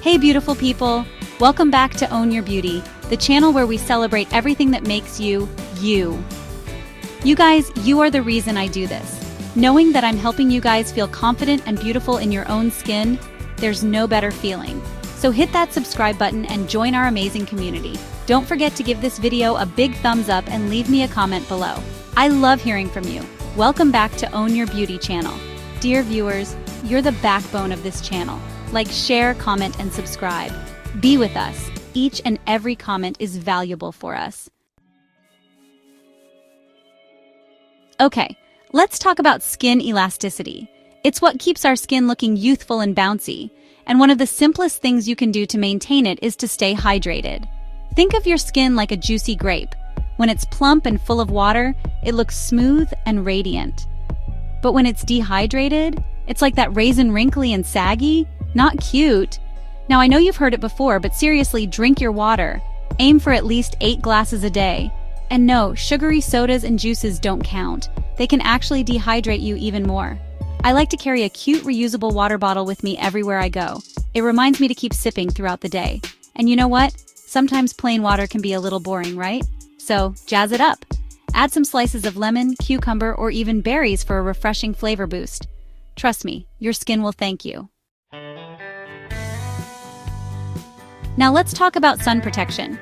Hey beautiful people, welcome back to Own Your Beauty, the channel where we celebrate everything that makes you, you. You guys, you are the reason I do this. Knowing that I'm helping you guys feel confident and beautiful in your own skin, there's no better feeling. So hit that subscribe button and join our amazing community. Don't forget to give this video a big thumbs up and leave me a comment below. I love hearing from you. Welcome back to Own Your Beauty channel. Dear viewers, you're the backbone of this channel. Like, share, comment, and subscribe. Be with us. Each and every comment is valuable for us. Okay, let's talk about skin elasticity. It's what keeps our skin looking youthful and bouncy, and one of the simplest things you can do to maintain it is to stay hydrated. Think of your skin like a juicy grape. When it's plump and full of water, it looks smooth and radiant. But when it's dehydrated, it's like that raisin, wrinkly and saggy. Not cute. Now I know you've heard it before, but seriously, drink your water. Aim for at least 8 glasses a day. And no, sugary sodas and juices don't count. They can actually dehydrate you even more. I like to carry a cute reusable water bottle with me everywhere I go. It reminds me to keep sipping throughout the day. And you know what? Sometimes plain water can be a little boring, right? So, jazz it up. Add some slices of lemon, cucumber, or even berries for a refreshing flavor boost. Trust me, your skin will thank you. Now let's talk about sun protection.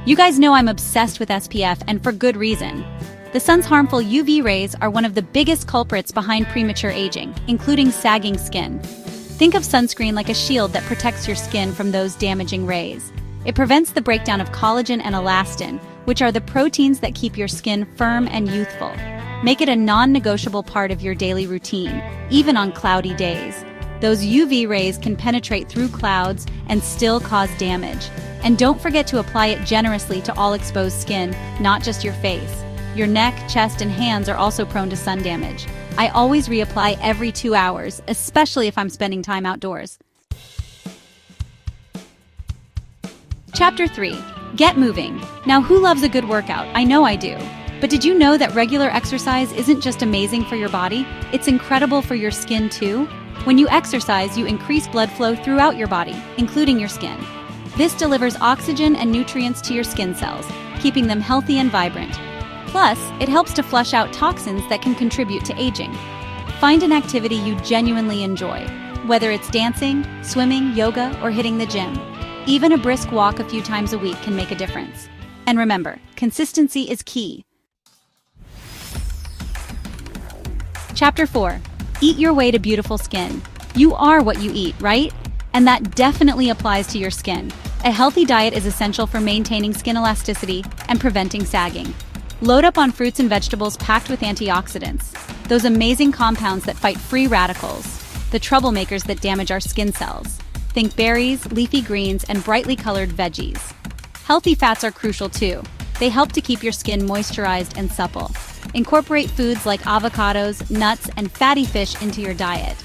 You guys know I'm obsessed with SPF, and for good reason. The sun's harmful UV rays are one of the biggest culprits behind premature aging, including sagging skin. Think of sunscreen like a shield that protects your skin from those damaging rays. It prevents the breakdown of collagen and elastin, which are the proteins that keep your skin firm and youthful. Make it a non-negotiable part of your daily routine, even on cloudy days. Those UV rays can penetrate through clouds and still cause damage. And don't forget to apply it generously to all exposed skin, not just your face. Your neck, chest, and hands are also prone to sun damage. I always reapply every 2 hours, especially if I'm spending time outdoors. Chapter 3. Get moving. Now, who loves a good workout? I know I do. But did you know that regular exercise isn't just amazing for your body, it's incredible for your skin too? When you exercise, you increase blood flow throughout your body, including your skin. This delivers oxygen and nutrients to your skin cells, keeping them healthy and vibrant. Plus, it helps to flush out toxins that can contribute to aging. Find an activity you genuinely enjoy, whether it's dancing, swimming, yoga, or hitting the gym. Even a brisk walk a few times a week can make a difference. And remember, consistency is key. Chapter 4. Eat your way to beautiful skin. You are what you eat, right? And that definitely applies to your skin. A healthy diet is essential for maintaining skin elasticity and preventing sagging. Load up on fruits and vegetables packed with antioxidants, those amazing compounds that fight free radicals, the troublemakers that damage our skin cells. Think berries, leafy greens, and brightly colored veggies. Healthy fats are crucial too. They help to keep your skin moisturized and supple. Incorporate foods like avocados, nuts, and fatty fish into your diet.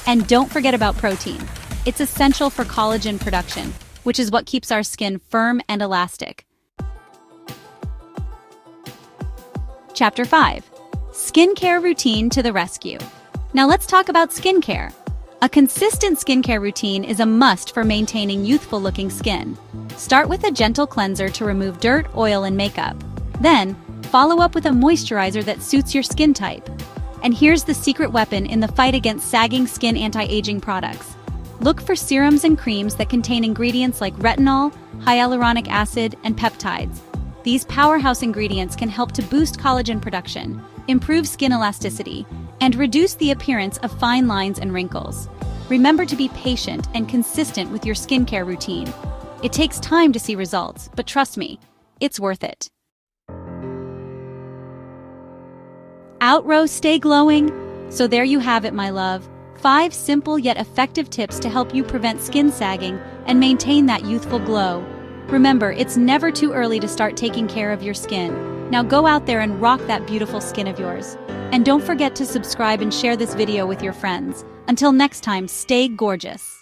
And don't forget about protein. It's essential for collagen production, which is what keeps our skin firm and elastic. Chapter 5. Skincare routine to the rescue. Now let's talk about skincare. A consistent skincare routine is a must for maintaining youthful-looking skin. Start with a gentle cleanser to remove dirt, oil, and makeup. Then, follow up with a moisturizer that suits your skin type. And here's the secret weapon in the fight against sagging skin anti-aging products. Look for serums and creams that contain ingredients like retinol, hyaluronic acid, and peptides. These powerhouse ingredients can help to boost collagen production, improve skin elasticity, and reduce the appearance of fine lines and wrinkles. Remember to be patient and consistent with your skincare routine. It takes time to see results, but trust me, it's worth it. Outrow, stay glowing. So there you have it, my love. 5 simple yet effective tips to help you prevent skin sagging and maintain that youthful glow. Remember, it's never too early to start taking care of your skin. Now go out there and rock that beautiful skin of yours. And don't forget to subscribe and share this video with your friends. Until next time, stay gorgeous.